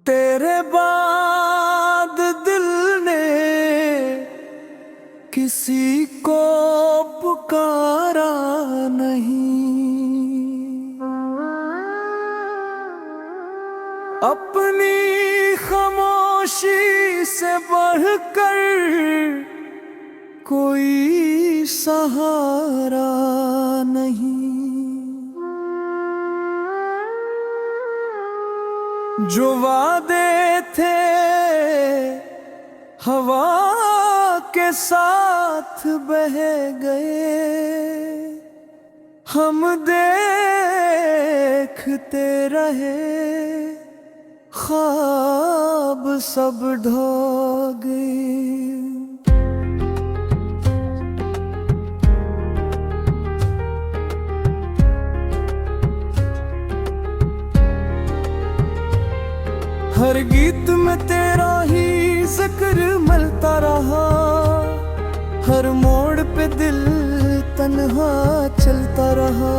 तेरे बाद दिल ने किसी को पुकारा नहीं, अपनी खामोशी से बढ़कर कोई सहारा नहीं। जो वादे थे हवा के साथ बह गए, हम देखते रहे ख्वाब सब ढह गए। हर गीत में तेरा ही जिक्र मिलता रहा, हर मोड़ पे दिल तन्हा चलता रहा।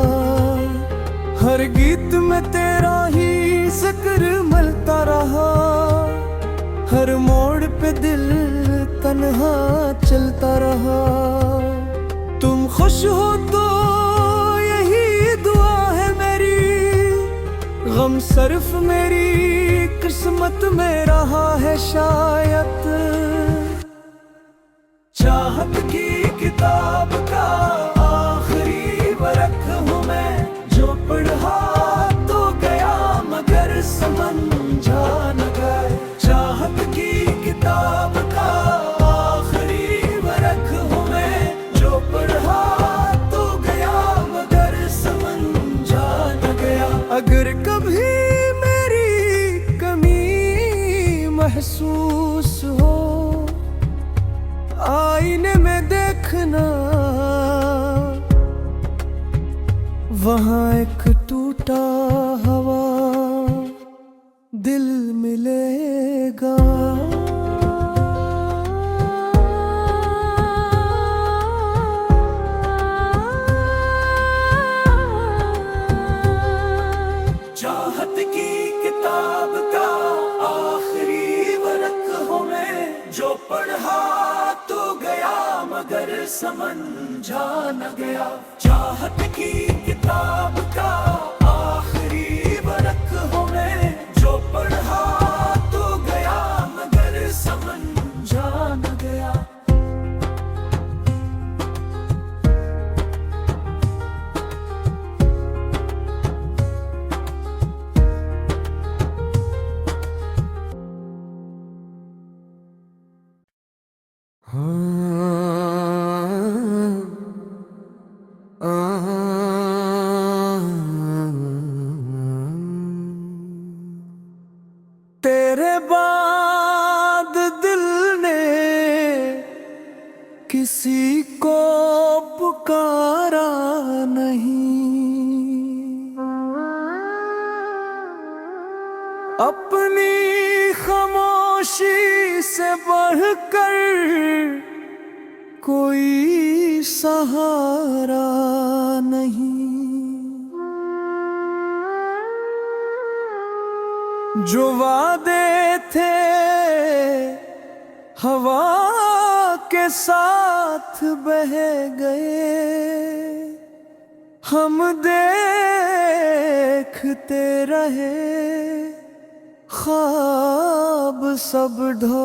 हर गीत में तेरा ही जिक्र मिलता रहा, हर मोड़ पे दिल तन्हा चलता रहा। तुम खुश हो तो यही दुआ है मेरी, गम सिर्फ मेरी किस्मत में रहा है शायद। चाहत की किताब का आखिरी वर्क हूँ मैं, जो पढ़ा तो गया मगर समझा न गए। चाहत की किताब का आखिरी वर्क हूँ मैं, जो पढ़ा तो गया मगर समझा न गया। अगर कभी महसूस हो आईने में देखना, वहाँ एक टूटा हवा दिल मिलेगा। चाहत की किताब का जो पढ़ा तो गया मगर समझा न गया। चाहत की किताब का आखिरी वर्क हूँ मैं, जो पढ़ा तो गया मगर समझा न गया। तेरे बाद दिल ने किसी को पुकारा नहीं, अपनी खामोशी से बढ़कर कोई सहारा नहीं। जो वादे थे हवा के साथ बह गए, हम देखते रहे ख्वाब सब ढह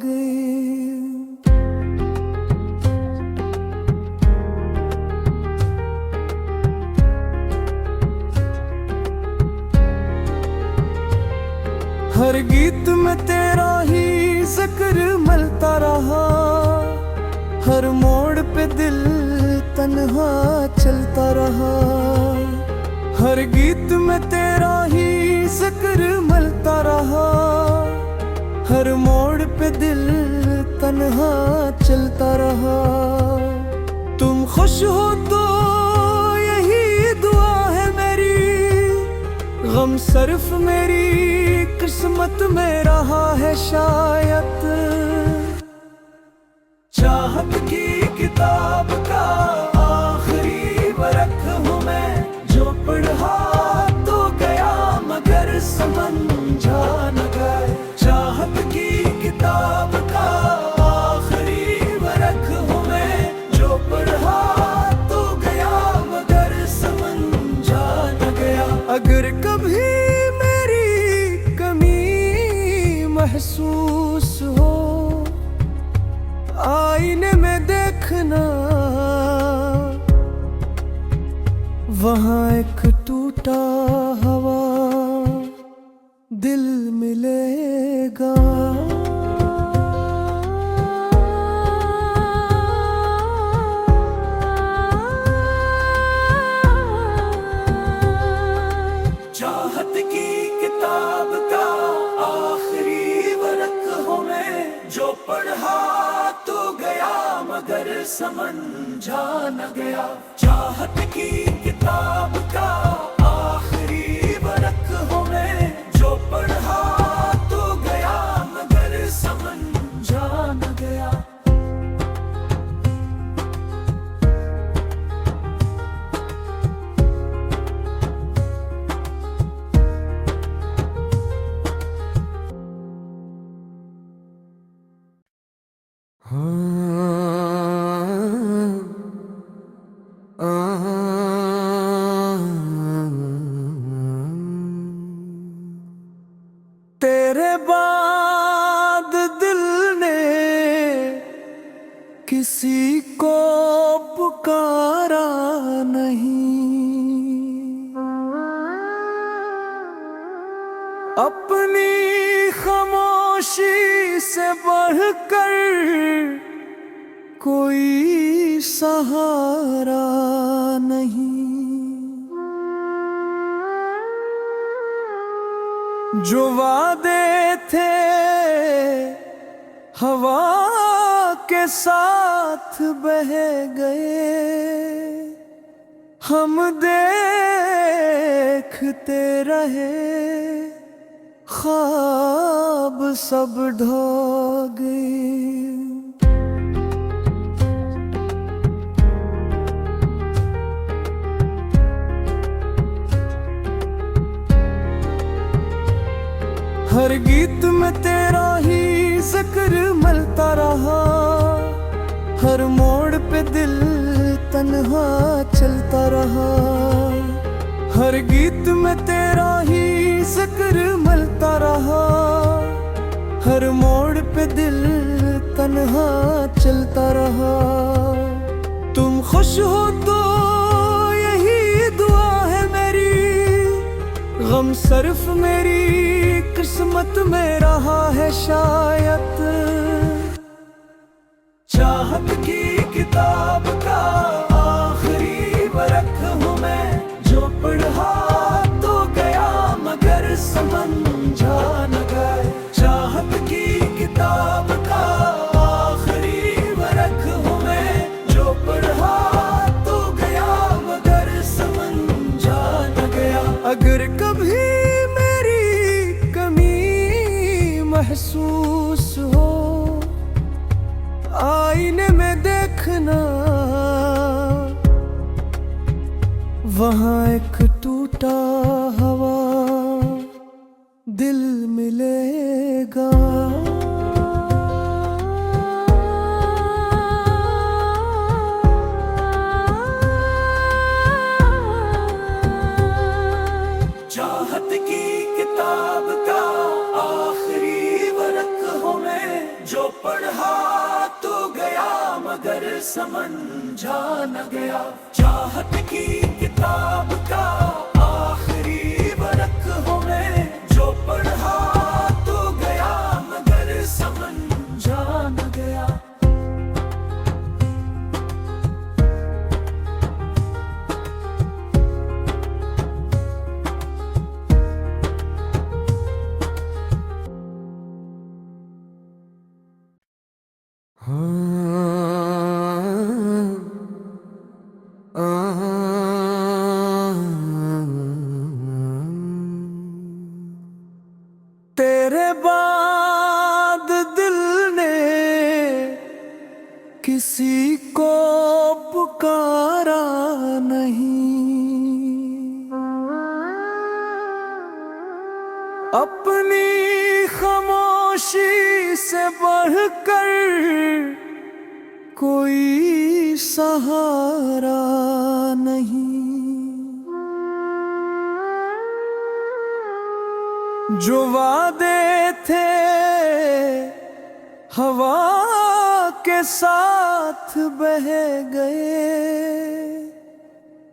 गए। हर गीत में तेरा ही जिक्र मिलता रहा, हर मोड़ पे दिल तन्हा चलता रहा। हर गीत में तेरा ही जिक्र मिलता रहा, हर मोड़ पे दिल तन्हा चलता रहा। तुम खुश हो तो यही दुआ है मेरी, गम सिर्फ मेरी किस्मत में रहा है शायद। चाहत की किताब का आखिरी वर्क हूँ मैं, जो पढ़ा तो गया मगर समझा न गए। चाहत की किताब का आखिरी वर्क हूँ मैं, जो पढ़ा तो गया मगर समझा न गया। अगर कभी मेरी कमी महसूस हो, आईने में देखना, वहाँ एक टूटा हवा दिल मिलेगा। चाहत की किताब का आखिरी वर्क हूँ मैं, जो पढ़ा तो गया मगर समझा न गया। चाहत की किताब का आखिरी वर्क हूँ मैं, जो पढ़ा तो गया मगर समझा न गया। तेरे बाद दिल ने किसी को पुकारा नहीं, अपनी खामोशी से बढ़कर कोई सहारा नहीं। जो वादे थे हवा के साथ बह गए, हम देखते रहे ख्वाब सब ढो गए। हर गीत में तेरा ही जिक्र मिलता रहा, हर मोड़ पे दिल तन्हा चलता रहा। हर गीत में तेरा ही जिक्र मिलता रहा, हर मोड़ पे दिल तन्हा चलता रहा। तुम खुश हो तो यही दुआ है मेरी, गम सिर्फ मेरी किस्मत में रहा है शायद। चाहत की किताब का आखिरी वर्क हूँ मैं, जो पढ़ा तो गया मगर समझा न गए। चाहत की किताब का आखिरी वर्क हूँ मैं, जो पढ़ा तो गया मगर समझा न गया। अगर कभी महसूस हो, आईने में देखना, वहाँ एक टूटा हवा दिल मिलेगा। चाहत की किताब का आखिरी वर्क हूँ मैं, जो पढ़ा तो गया मगर समझा न गया। चाहत की किताब का आखिरी वर्क हूँ मैं, जो पढ़ा तो गया मगर समझा न गया। तेरे बाद दिल ने किसी को पुकारा नहीं, अपनी खामोशी से बढ़कर कोई सहारा नहीं। जो वादे थे हवा के साथ बह गए,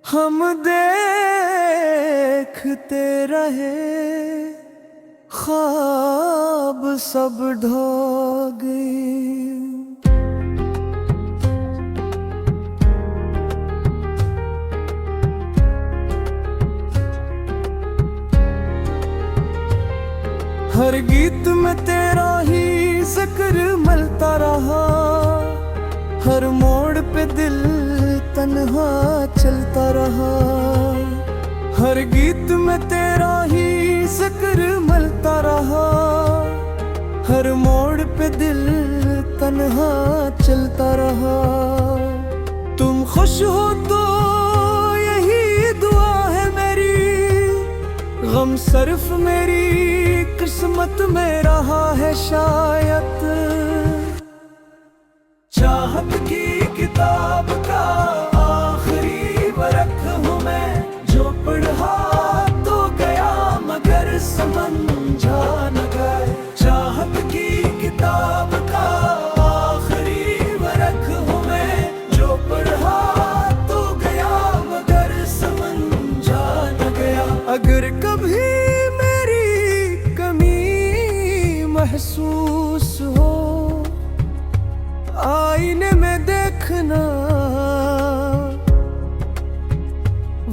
हम देखते रहे ख्वाब सब ढो गए। हर गीत में तेरा ही जिक्र मिलता रहा, हर मोड़ पे दिल तन्हा चलता रहा। हर गीत में तेरा ही जिक्र मिलता रहा, हर मोड़ पे दिल तन्हा चलता रहा। तुम खुश हो तो यही दुआ है मेरी, गम सिर्फ मेरी किस्मत में रहा है शायद। चाहत की किताब का आखिरी वरक हूँ मैं, जो पढ़ा तो गया मगर समझा न गए। चाहत की किताब का आखिरी वरक हूँ मैं, जो पढ़ा तो गया मगर समझा न गया। अगर कभी महसूस हो आईने में देखना,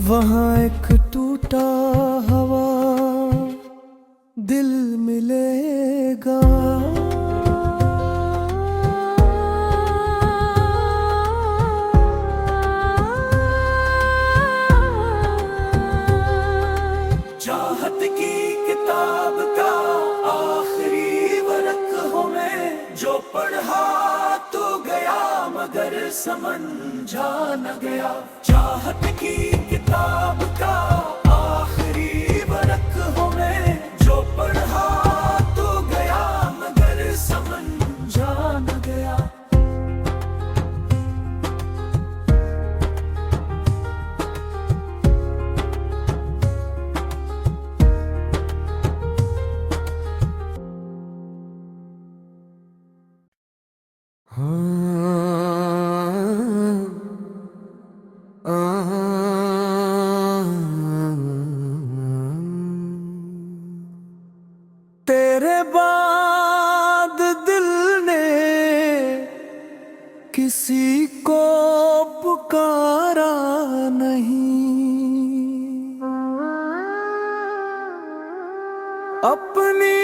वहाँ एक टूटा हवा दिल मिलेगा। चाहत की किताब का आखिरी वरक हूँ मैं, जो पढ़ा तो गया मगर समझा न गया। चाहत की किताब का आखिरी वरक हूँ मैं, जो पढ़ा तो गया मगर समझा न गया। तेरे बाद दिल ने किसी को पुकारा नहीं, अपनी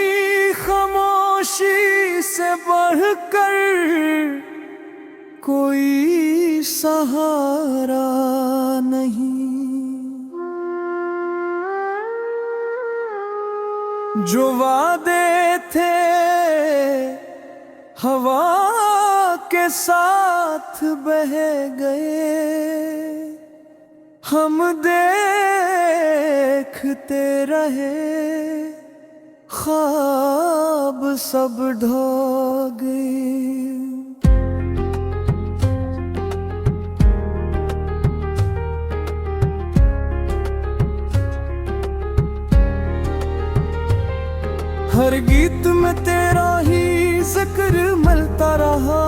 खामोशी से बढ़कर कोई सहारा नहीं। जो वादे थे हवा के साथ बह गए, हम देखते रहे ख्वाब सब ढो गए। हर गीत में तेरा ही जिक्र मिलता रहा,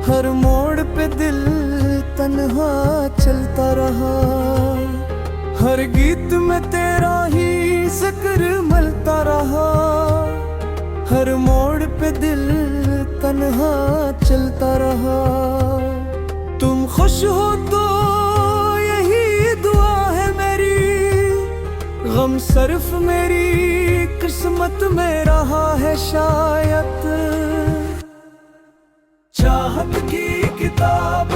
हर मोड़ पे दिल तन्हा चलता रहा। हर गीत में तेरा ही जिक्र मिलता रहा, हर मोड़ पे दिल तन्हा चलता रहा। तुम खुश हो तो यही दुआ है मेरी, गम सिर्फ मेरी किस्मत में रहा है शायद। चाहत की किताब